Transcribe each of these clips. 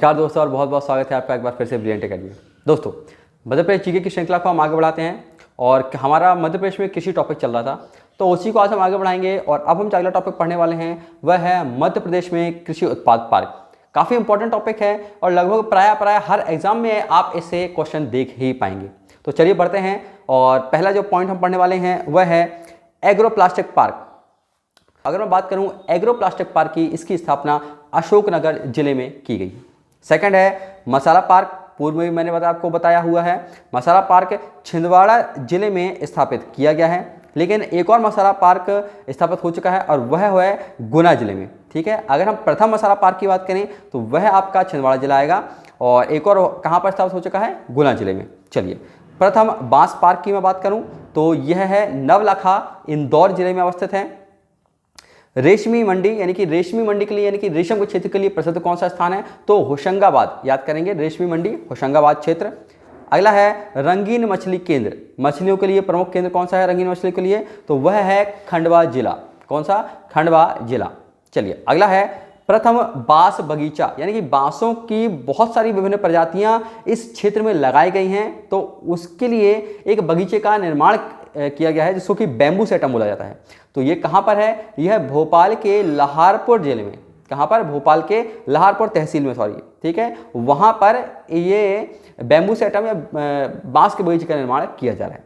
नमस्कार दोस्तों और बहुत बहुत स्वागत है आपका एक बार फिर से ब्रिलियंट अकेडमी में। दोस्तों मध्य प्रदेश जीके की श्रृंखला को हम आगे बढ़ाते हैं और हमारा मध्य प्रदेश में कृषि टॉपिक चल रहा था तो उसी को आज हम आगे बढ़ाएंगे। और अब हम जो अगला टॉपिक पढ़ने वाले हैं वह है मध्य प्रदेश में कृषि उत्पाद पार्क। काफ़ी इंपॉर्टेंट टॉपिक है और लगभग प्राय हर एग्जाम में आप इससे क्वेश्चन देख ही पाएंगे। तो चलिए बढ़ते हैं और पहला जो पॉइंट हम पढ़ने वाले हैं वह है एग्रो प्लास्टिक पार्क। अगर मैं बात करूं एग्रो प्लास्टिक पार्क की, इसकी स्थापना अशोकनगर जिले में की गई। सेकंड है मसाला पार्क। पूर्व में भी मैंने आपको बताया हुआ है, मसाला पार्क छिंदवाड़ा जिले में स्थापित किया गया है, लेकिन एक और मसाला पार्क स्थापित हो चुका है और वह है गुना जिले में। ठीक है, अगर हम प्रथम मसाला पार्क की बात करें तो वह आपका छिंदवाड़ा जिला आएगा और एक और कहाँ पर स्थापित हो चुका है, गुना जिले में। चलिए प्रथम बांस पार्क की मैं बात करूं तो यह है नवलखा, इंदौर जिले में अवस्थित है। रेशमी मंडी यानी कि रेशमी मंडी के लिए यानी कि रेशम के क्षेत्र के लिए प्रसिद्ध कौन सा स्थान है, तो होशंगाबाद। याद करेंगे रेशमी मंडी होशंगाबाद क्षेत्र। अगला है रंगीन मछली केंद्र। मछलियों के लिए प्रमुख केंद्र कौन सा है रंगीन मछली के लिए, तो वह है खंडवा जिला। कौन सा, खंडवा जिला। चलिए अगला है प्रथम बांस बगीचा, यानी कि बांसों की बहुत सारी विभिन्न प्रजातियां इस क्षेत्र में लगाई गई हैं, तो उसके लिए एक बगीचे का निर्माण किया गया है जिसको कि बैम्बू सेटम बोला जाता है। तो ये कहाँ पर है, यह भोपाल के लहारपुर जिले में। कहाँ पर, भोपाल के लहारपुर तहसील में, सॉरी। ठीक है, वहाँ पर ये बैम्बू सेटम या बांस के बगीचे का निर्माण किया जा रहा है।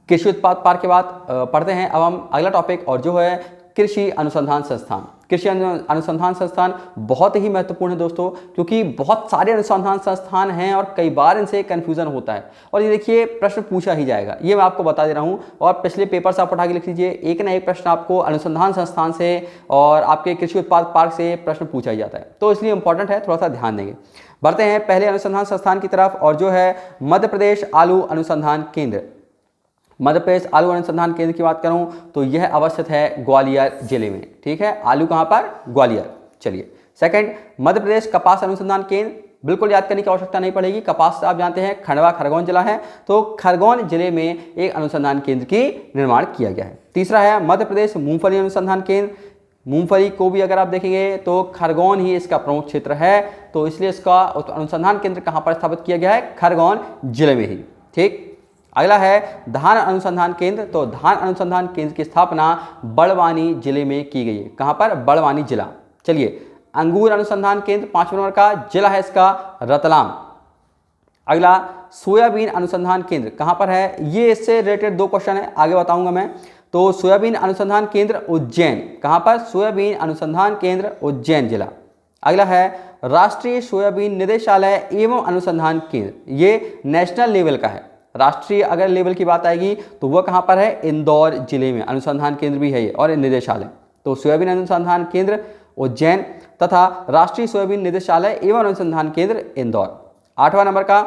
कृषि उत्पाद पार्क के बाद पढ़ते हैं अब हम अगला टॉपिक और जो है कृषि अनुसंधान संस्थान। कृषि अनुसंधान संस्थान बहुत ही महत्वपूर्ण है दोस्तों, क्योंकि बहुत सारे अनुसंधान संस्थान हैं और कई बार इनसे कन्फ्यूजन होता है और ये देखिए प्रश्न पूछा ही जाएगा, ये मैं आपको बता दे रहा हूँ। और पिछले पेपर से आप उठा के लिख लीजिए, एक ना एक प्रश्न आपको अनुसंधान संस्थान से और आपके कृषि उत्पाद पार्क से प्रश्न पूछा ही जाता है, तो इसलिए इंपॉर्टेंट है, थोड़ा सा ध्यान देंगे। बढ़ते हैं पहले अनुसंधान संस्थान की तरफ और जो है मध्य प्रदेश आलू अनुसंधान केंद्र। मध्य प्रदेश आलू अनुसंधान केंद्र की बात करूं तो यह अवस्थित है ग्वालियर जिले में। ठीक है, आलू कहां पर, ग्वालियर। चलिए सेकंड मध्य प्रदेश कपास अनुसंधान केंद्र। बिल्कुल याद करने की आवश्यकता नहीं पड़ेगी, कपास आप जानते हैं खंडवा खरगोन जिला है, तो खरगोन जिले में एक अनुसंधान केंद्र की निर्माण किया गया है। तीसरा है मध्य प्रदेश मूंगफली अनुसंधान केंद्र। मूंगफली को भी अगर आप देखेंगे तो खरगोन ही इसका प्रमुख क्षेत्र है, तो इसलिए इसका अनुसंधान केंद्र कहां पर स्थापित किया गया है, खरगोन जिले में ही। ठीक, अगला है धान अनुसंधान केंद्र। तो धान अनुसंधान केंद्र की स्थापना बड़वानी जिले में की गई है। कहां पर, बड़वानी जिला। चलिए अंगूर अनुसंधान केंद्र 5 नंबर का जिला है इसका रतलाम। अगला सोयाबीन अनुसंधान केंद्र कहां पर है, ये इससे रिलेटेड 2 क्वेश्चन है, आगे बताऊंगा मैं। तो सोयाबीन अनुसंधान केंद्र उज्जैन। कहां पर, सोयाबीन अनुसंधान केंद्र उज्जैन जिला। अगला है राष्ट्रीय सोयाबीन निदेशालय एवं अनुसंधान केंद्र, ये नेशनल लेवल का है। राष्ट्रीय अगर लेवल की बात आएगी तो वह कहां पर है, इंदौर जिले में। अनुसंधान केंद्र भी है ये और निदेशालय। तो सोयाबीन अनुसंधान केंद्र उज्जैन तथा राष्ट्रीय सोयाबीन निदेशालय एवं अनुसंधान केंद्र इंदौर। 8वां नंबर का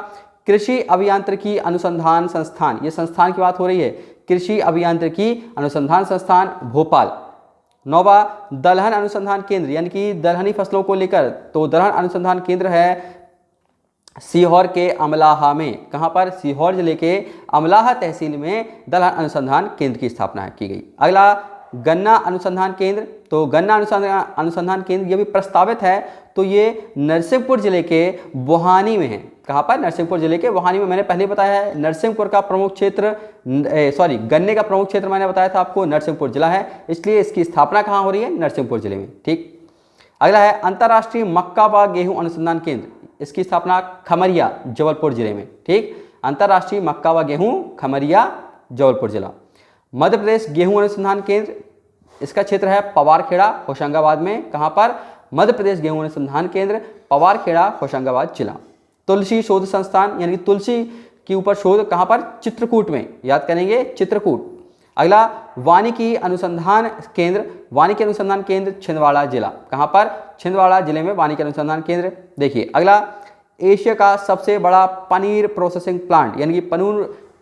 कृषि अभियांत्रिकी अनुसंधान संस्थान, ये संस्थान की बात हो रही है, कृषि अभियांत्रिकी अनुसंधान संस्थान भोपाल। 9वां दलहन अनुसंधान केंद्र, यानी कि दलहनी फसलों को लेकर, तो दलहन अनुसंधान केंद्र है सीहोर के अमलाहा में। कहां पर, सीहोर जिले के अमलाहा तहसील में दलहन अनुसंधान केंद्र की स्थापना की गई। अगला गन्ना अनुसंधान केंद्र। तो गन्ना अनुसंधान केंद्र ये भी प्रस्तावित है, तो ये नरसिंहपुर जिले के बुहानी में है। कहां पर, नरसिंहपुर जिले के बुहानी में। मैंने पहले बताया है नरसिंहपुर का प्रमुख क्षेत्र, गन्ने का प्रमुख क्षेत्र मैंने बताया था आपको नरसिंहपुर जिला है, इसलिए इसकी स्थापना कहां हो रही है, नरसिंहपुर जिले में। ठीक, अगला है अंतर्राष्ट्रीय मक्का व गेहूं अनुसंधान केंद्र, इसकी स्थापना खमरिया जबलपुर जिले में। ठीक, अंतर्राष्ट्रीय मक्का व गेहूं खमरिया जबलपुर जिला। मध्य प्रदेश गेहूं अनुसंधान केंद्र, इसका क्षेत्र है पवारखेड़ा होशंगाबाद में। कहां पर, मध्य प्रदेश गेहूं अनुसंधान केंद्र पवारखेड़ा होशंगाबाद जिला। तुलसी शोध संस्थान, यानी तुलसी के ऊपर शोध कहां पर, चित्रकूट में। याद करेंगे चित्रकूट। अगला वानिकी अनुसंधान केंद्र, वानिकी अनुसंधान केंद्र छिंदवाड़ा जिला। कहां पर, छिंदवाड़ा जिले में वानिकी अनुसंधान केंद्र। देखिए अगला एशिया का सबसे बड़ा पनीर प्रोसेसिंग प्लांट, यानी कि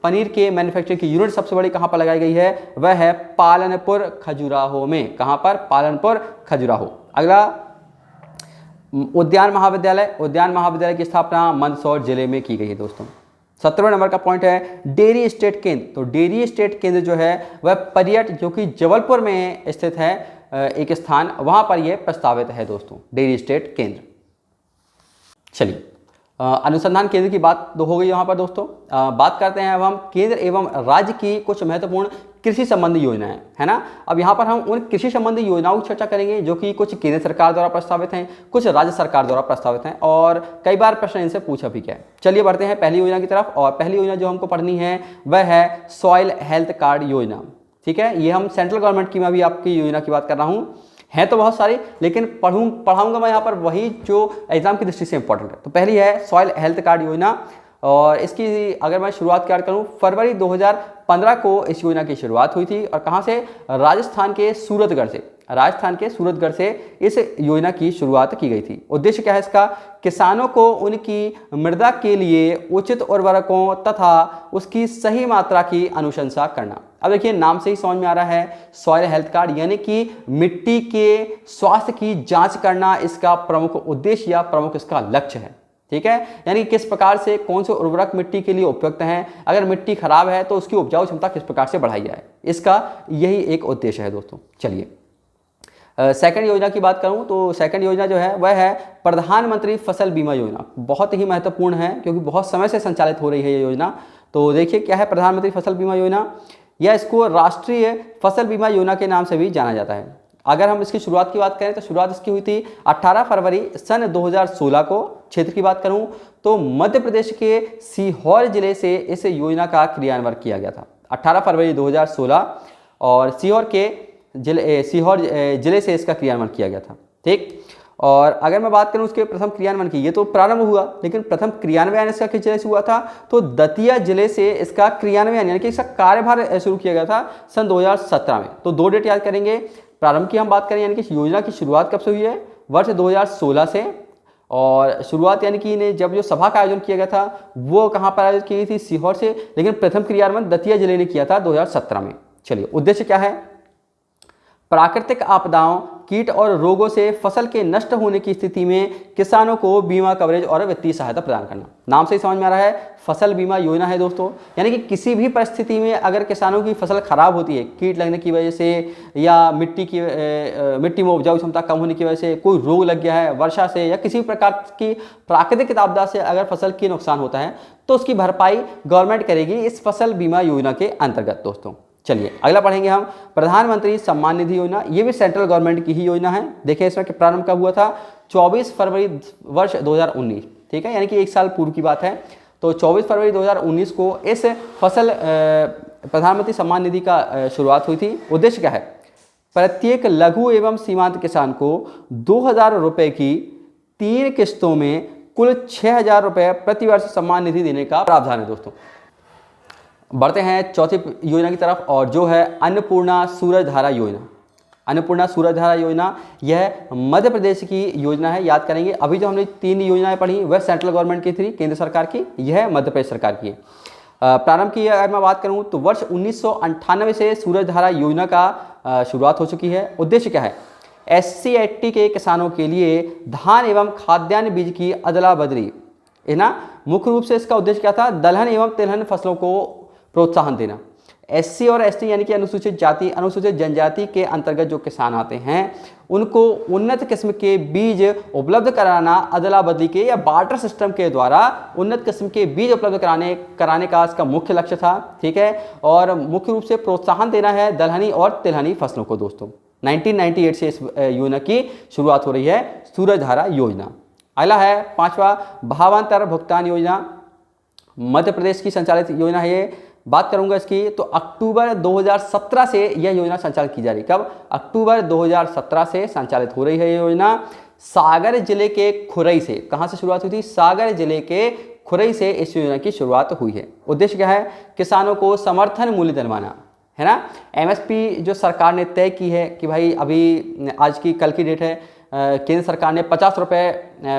पनीर के मैन्युफैक्चरिंग की यूनिट सबसे बड़ी कहां पर लगाई गई है, वह है पालनपुर खजुराहो में। कहां पर, पालनपुर खजुराहो। अगला उद्यान महाविद्यालय की स्थापना मंदसौर जिले में की गई है दोस्तों। 17वें नंबर का पॉइंट है डेयरी स्टेट केंद्र। तो डेयरी स्टेट केंद्र जो है वह परियट, जो कि जबलपुर में स्थित है एक स्थान, वहां पर यह प्रस्तावित है दोस्तों, डेयरी स्टेट केंद्र। चलिए अनुसंधान केंद्र की बात तो हो गई यहाँ पर दोस्तों। बात करते हैं अब हम केंद्र एवं राज्य की कुछ महत्वपूर्ण कृषि संबंधी योजनाएं, है ना। अब यहाँ पर हम उन कृषि संबंधी योजनाओं की चर्चा करेंगे जो कि कुछ केंद्र सरकार द्वारा प्रस्तावित हैं, कुछ राज्य सरकार द्वारा प्रस्तावित हैं, और कई बार प्रश्न इनसे पूछा भी गया है। चलिए बढ़ते हैं पहली योजना की तरफ, और पहली योजना जो हमको पढ़नी है वह है सॉइल हेल्थ कार्ड योजना। ठीक है, ये हम सेंट्रल गवर्नमेंट की मैं भी आपकी योजना की बात कर रहा हूँ। है तो बहुत सारी, लेकिन पढ़ाऊंगा मैं यहाँ पर वही जो एग्जाम की दृष्टि से इंपॉर्टेंट है। तो पहली है सॉइल हेल्थ कार्ड योजना, और इसकी अगर मैं शुरुआत करूँ फरवरी 2015 को इस योजना की शुरुआत हुई थी। और कहाँ से? राजस्थान के सूरतगढ़ से इस योजना की शुरुआत की गई थी। उद्देश्य क्या है इसका? किसानों को उनकी मृदा के लिए उचित उर्वरकों तथा उसकी सही मात्रा की अनुशंसा करना। अब देखिए नाम से ही समझ में आ रहा है, सॉइल हेल्थ कार्ड यानी कि मिट्टी के स्वास्थ्य की जांच करना इसका प्रमुख उद्देश्य या प्रमुख इसका लक्ष्य है। ठीक है, यानी किस प्रकार से कौन से उर्वरक मिट्टी के लिए उपयुक्त हैं, अगर मिट्टी खराब है तो उसकी उपजाऊ क्षमता किस प्रकार से बढ़ाई जाए, इसका यही एक उद्देश्य है दोस्तों। चलिए सेकंड योजना की बात करूं तो सेकंड योजना जो है वह है प्रधानमंत्री फसल बीमा योजना। बहुत ही महत्वपूर्ण है क्योंकि बहुत समय से संचालित हो रही है ये योजना। तो देखिए क्या है प्रधानमंत्री फसल बीमा योजना, या इसको राष्ट्रीय फसल बीमा योजना के नाम से भी जाना जाता है। अगर हम इसकी शुरुआत की बात करें तो शुरुआत इसकी हुई थी 18 फरवरी सन 2016 को। क्षेत्र की बात करूं तो मध्य प्रदेश के सीहोर जिले से इस योजना का क्रियान्वयन किया गया था 18 फरवरी 2016, और सीहोर जिले से इसका क्रियान्वयन किया गया था। ठीक, और अगर मैं बात करूं उसके प्रथम क्रियान्वयन की, ये तो प्रारंभ हुआ लेकिन प्रथम क्रियान्वयन इसका किस जिले से हुआ था? तो दतिया जिले से इसका क्रियान्वयन यानी कि इसका कार्यभार शुरू किया गया था सन 2017 में। तो दो डेट याद करेंगे। प्रारंभ की हम बात करें यानी कि योजना की शुरुआत कब से हुई है? वर्ष 2016 से। और शुरुआत यानी कि जब जो सभा का आयोजन किया गया था वो कहाँ पर आयोजित की गई थी? सीहोर से, लेकिन प्रथम क्रियान्वयन दतिया जिले ने किया था 2017 में। चलिए उद्देश्य क्या है? प्राकृतिक आपदाओं, कीट और रोगों से फसल के नष्ट होने की स्थिति में किसानों को बीमा कवरेज और वित्तीय सहायता प्रदान करना। नाम से ही समझ में आ रहा है फसल बीमा योजना है दोस्तों। यानी कि किसी भी परिस्थिति में अगर किसानों की फसल खराब होती है कीट लगने की वजह से, या मिट्टी में उपजाऊ क्षमता कम होने की वजह से, कोई रोग लग गया है वर्षा से, या किसी प्रकार की प्राकृतिक आपदा से अगर फसल की नुकसान होता है तो उसकी भरपाई गवर्नमेंट करेगी इस फसल बीमा योजना के अंतर्गत दोस्तों। चलिए अगला पढ़ेंगे हम प्रधानमंत्री सम्मान निधि योजना। ये भी सेंट्रल गवर्नमेंट की ही योजना है। देखिए इसमें प्रारंभ कब हुआ था? 24 फरवरी वर्ष 2019। ठीक है, यानी कि एक साल पूर्व की बात है। तो 24 फरवरी 2019 को इस फसल प्रधानमंत्री सम्मान निधि का शुरुआत हुई थी। उद्देश्य क्या है? प्रत्येक लघु एवं सीमांत किसान को 2000 रुपये की 3 किस्तों में कुल 6000 रुपये प्रतिवर्ष सम्मान निधि देने का प्रावधान है दोस्तों। बढ़ते हैं चौथी योजना की तरफ, और जो है अन्नपूर्णा सूरजधारा योजना। अन्नपूर्णा सूरजधारा योजना यह मध्य प्रदेश की योजना है। याद करेंगे अभी जो हमने 3 योजनाएं पढ़ी वह सेंट्रल गवर्नमेंट की थी, केंद्र सरकार की, यह मध्य प्रदेश सरकार की है। प्रारंभ की अगर मैं बात करूं तो वर्ष 1998 से सूरजधारा योजना का शुरुआत हो चुकी है। उद्देश्य क्या है? SC/ST के किसानों के लिए धान एवं खाद्यान्न बीज की अदला बदली है ना। मुख्य रूप से इसका उद्देश्य क्या था? दलहन एवं तिलहन फसलों को प्रोत्साहन देना। SC और ST यानी कि अनुसूचित जाति अनुसूचित जनजाति के अंतर्गत जो किसान आते हैं उनको उन्नत किस्म के बीज उपलब्ध कराना, अदला बदली के या बार्टर सिस्टम के द्वारा उन्नत किस्म के बीज उपलब्ध कराने का इसका मुख्य लक्ष्य था। ठीक है, और मुख्य रूप से प्रोत्साहन देना है दलहनी और तिलहनी फसलों को दोस्तों। 1998 से इस योजना की शुरुआत हो रही है, सूरजधारा योजना। अगला है 5वां भावांतर भुगतान योजना। मध्य प्रदेश की संचालित योजना है ये। बात करूंगा इसकी तो अक्टूबर 2017 से यह योजना संचालित की जा रही है। कब? अक्टूबर 2017 से संचालित हो रही है यह योजना। सागर जिले के खुरई से, कहां से शुरुआत हुई थी? सागर जिले के खुरई से इस योजना की शुरुआत हुई है। उद्देश्य क्या है? किसानों को समर्थन मूल्य दिलवाना है ना। MSP जो सरकार ने तय की है कि भाई अभी आज की कल की डेट है, केंद्र सरकार ने 50 रुपये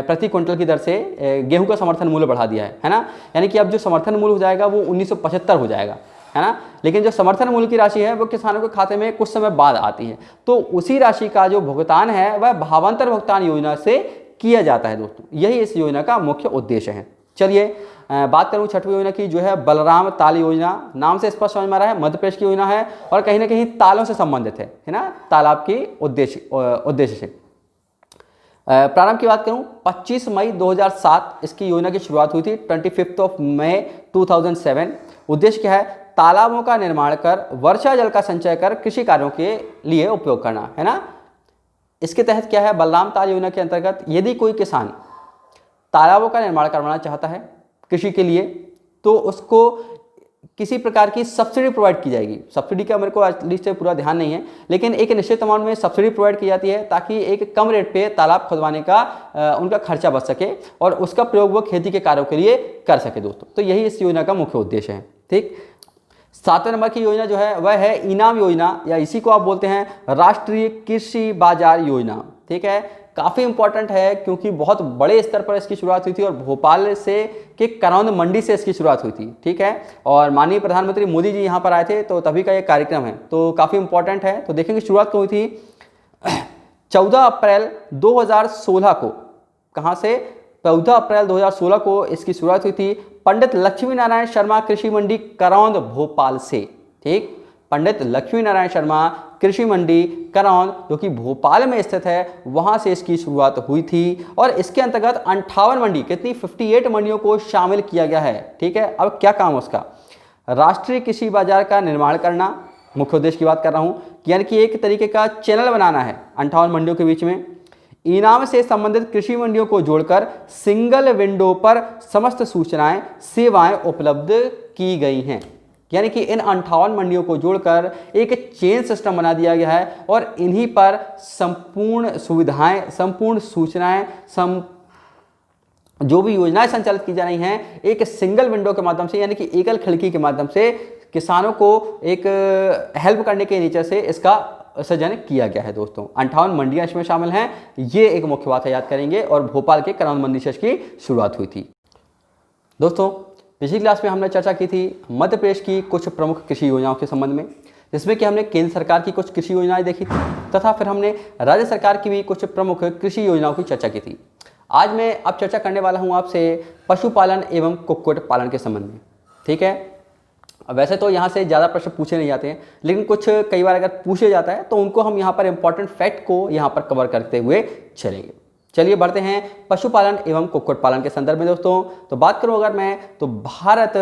प्रति क्विंटल की दर से गेहूं का समर्थन मूल्य बढ़ा दिया है ना। यानी कि अब जो समर्थन मूल्य हो जाएगा वो 1975 हो जाएगा, है ना। लेकिन जो समर्थन मूल्य की राशि है वो किसानों के खाते में कुछ समय बाद आती है। तो उसी राशि का जो भुगतान है वह भावांतर भुगतान योजना से किया जाता है दोस्तों। यही इस योजना का मुख्य उद्देश्य है। चलिए बात करूँ 6वीं योजना की, जो है बलराम ताल योजना। नाम से स्पष्ट समझ में आ रहा है मध्य प्रदेश की योजना है और कहीं ना कहीं तालों से संबंधित है ना, तालाब की उद्देश्य से। प्रारंभ की बात करूं 25 मई 2007 इसकी योजना की शुरुआत हुई थी। 25 मई 2007। उद्देश्य क्या है? तालाबों का निर्माण कर वर्षा जल का संचय कर कृषि कार्यों के लिए उपयोग करना, है ना। इसके तहत क्या है? बलराम ताल योजना के अंतर्गत यदि कोई किसान तालाबों का निर्माण करवाना चाहता है कृषि के लिए तो उसको किसी प्रकार की सब्सिडी प्रोवाइड की जाएगी। सब्सिडी का मेरे को एटलीस्ट से पूरा ध्यान नहीं है, लेकिन एक निश्चित अमाउंट में सब्सिडी प्रोवाइड की जाती है ताकि एक कम रेट पे तालाब खुदवाने का उनका खर्चा बच सके और उसका प्रयोग वो खेती के कार्यों के लिए कर सके दोस्तों। तो यही इस योजना का मुख्य उद्देश्य है। ठीक। 7वें नंबर की योजना जो है वह है इनाम योजना, या इसी को आप बोलते हैं राष्ट्रीय कृषि बाजार योजना। ठीक है, काफ़ी इंपॉर्टेंट है क्योंकि बहुत बड़े स्तर पर इसकी शुरुआत हुई थी और भोपाल से के करौंद मंडी से इसकी शुरुआत हुई थी। ठीक है, और माननीय प्रधानमंत्री मोदी जी यहाँ पर आए थे तो तभी का ये कार्यक्रम है, तो काफ़ी इंपॉर्टेंट है। तो देखेंगे शुरुआत हुई थी 14 अप्रैल 2016 को। कहाँ से? 14 अप्रैल 2016 को इसकी शुरुआत हुई थी पंडित लक्ष्मी नारायण शर्मा कृषि मंडी करौंद भोपाल से। ठीक, पंडित लक्ष्मी नारायण शर्मा कृषि मंडी करौंद जो कि भोपाल में स्थित है, वहां से इसकी शुरुआत हुई थी और इसके अंतर्गत 58 मंडी, कितनी 58 मंडियों को शामिल किया गया है। ठीक है, अब क्या काम उसका? राष्ट्रीय कृषि बाजार का निर्माण करना, मुख्य उद्देश्य की बात कर रहा हूं, यानी कि एक तरीके का चैनल बनाना है 58 मंडियों के बीच में। इनाम से संबंधित कृषि मंडियों को जोड़कर सिंगल विंडो पर समस्त सूचनाएं सेवाएं उपलब्ध की गई हैं, यानी कि इन 58 मंडियों को जोड़कर एक चेन सिस्टम बना दिया गया है और इन्हीं पर संपूर्ण सुविधाएं, संपूर्ण सूचनाएं, जो भी योजनाएं संचालित की जा रही हैं एक सिंगल विंडो के माध्यम से, यानी कि एकल खिड़की के माध्यम से किसानों को एक हेल्प करने के नेचर से इसका सृजन किया गया है दोस्तों। 58 मंडियां इसमें शामिल हैं, ये एक मुख्य बात है, याद करेंगे। और भोपाल के करौंद मंडी से इसकी शुरुआत हुई थी। दोस्तों पिछली क्लास में हमने चर्चा की थी मध्य प्रदेश की कुछ प्रमुख कृषि योजनाओं के संबंध में, जिसमें कि हमने केंद्र सरकार की कुछ कृषि योजनाएं देखी थी तथा फिर हमने राज्य सरकार की भी कुछ प्रमुख कृषि योजनाओं की चर्चा की थी। आज मैं अब चर्चा करने वाला हूं आपसे पशुपालन एवं कुक्कुट पालन के संबंध में। ठीक है, वैसे तो यहाँ से ज़्यादा प्रश्न पूछे नहीं जाते हैं, लेकिन कुछ कई बार अगर पूछे जाता है तो उनको हम यहाँ पर इंपॉर्टेंट फैक्ट को यहाँ पर कवर करते हुए चलेंगे। चलिए बढ़ते हैं पशुपालन एवं कुक्कुट पालन के संदर्भ में दोस्तों। तो बात करूं अगर मैं, तो भारत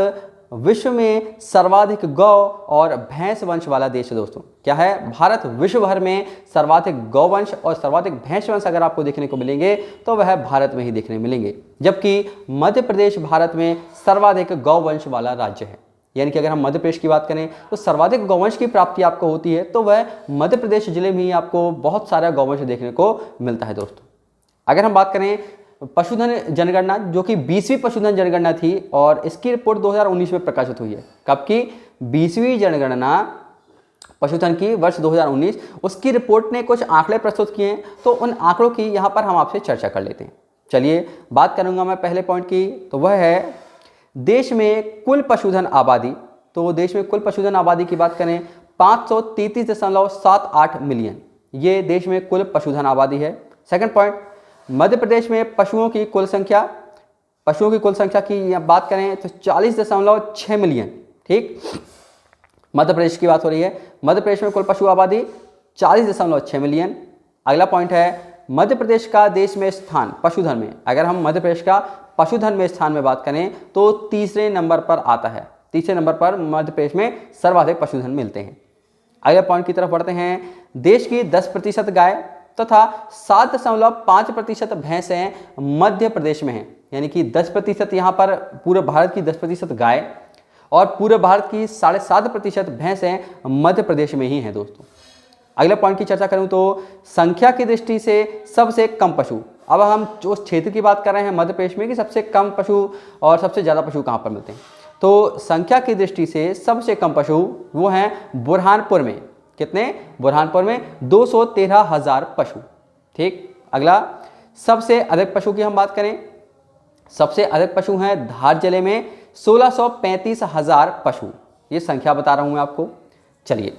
विश्व में सर्वाधिक गौ और भैंस वंश वाला देश है दोस्तों। क्या है? भारत विश्व भर में सर्वाधिक गौवंश और सर्वाधिक भैंस वंश अगर आपको देखने को मिलेंगे तो वह भारत में ही देखने मिलेंगे, जबकि मध्य प्रदेश भारत में सर्वाधिक गौवंश वाला राज्य है। यानी कि अगर हम मध्य प्रदेश की बात करें तो सर्वाधिक गौवंश की प्राप्ति आपको होती है तो वह मध्य प्रदेश जिले में ही आपको बहुत सारा गौवंश देखने को मिलता है दोस्तों। अगर हम बात करें पशुधन जनगणना, जो कि 20वीं पशुधन जनगणना थी और इसकी रिपोर्ट 2019 में प्रकाशित हुई है। कब की? 20वीं जनगणना पशुधन की वर्ष 2019, उसकी रिपोर्ट ने कुछ आंकड़े प्रस्तुत किए हैं, तो उन आंकड़ों की यहाँ पर हम आपसे चर्चा कर लेते हैं। चलिए बात करूँगा मैं पहले पॉइंट की, तो वह है देश में कुल पशुधन आबादी। तो देश में कुल पशुधन आबादी की बात करें 533.78 मिलियन, ये देश में कुल पशुधन आबादी है। सेकंड पॉइंट, मध्य प्रदेश में पशुओं की कुल संख्या की बात करें तो 40.6 मिलियन। ठीक, मध्य प्रदेश की बात हो रही है। मध्य प्रदेश में कुल पशु आबादी 40.6 मिलियन। अगला पॉइंट है मध्य प्रदेश का देश में स्थान पशुधन में। अगर हम मध्य प्रदेश का पशुधन में स्थान में बात करें तो तीसरे नंबर पर आता है। तीसरे नंबर पर मध्य प्रदेश में सर्वाधिक पशुधन मिलते हैं। अगले पॉइंट की तरफ बढ़ते हैं। देश की 10% गाय तथा 7.5% भैंसें मध्य प्रदेश में हैं, यानी कि 10% यहाँ पर पूरे भारत की 10% गाय और पूरे भारत की 7.5% भैंसें मध्य प्रदेश में ही हैं दोस्तों। अगले पॉइंट की चर्चा करूं तो संख्या की दृष्टि से सबसे कम पशु। अब हम जो क्षेत्र की बात कर रहे हैं मध्य प्रदेश में कि सबसे कम पशु और सबसे ज़्यादा पशु कहाँ पर मिलते हैं, तो संख्या की दृष्टि से सबसे कम पशु वो हैं बुरहानपुर में। कितने? बुरहानपुर में 213,000 पशु। ठीक, अगला सबसे अधिक पशु की हम बात करें, सबसे अधिक पशु हैं धार जिले में 1635,000 पशु। ये संख्या बता रहा हूं मैं आपको। चलिए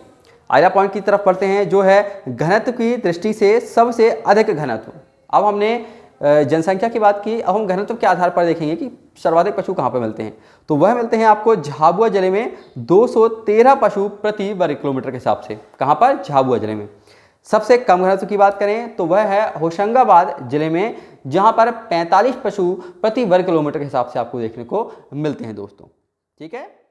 अगला पॉइंट की तरफ बढ़ते हैं, जो है घनत्व की दृष्टि से सबसे अधिक घनत्व। अब हमने जनसंख्या की बात की, अब हम घनत्व के आधार पर देखेंगे कि सर्वाधिक पशु कहाँ पर मिलते हैं। तो वह मिलते हैं आपको झाबुआ जिले में 213 पशु प्रति वर्ग किलोमीटर के हिसाब से। कहाँ पर? झाबुआ जिले में। सबसे कम घनत्व की बात करें तो वह है होशंगाबाद जिले में, जहां पर 45 पशु प्रति वर्ग किलोमीटर के हिसाब से आपको देखने को मिलते हैं दोस्तों। ठीक है।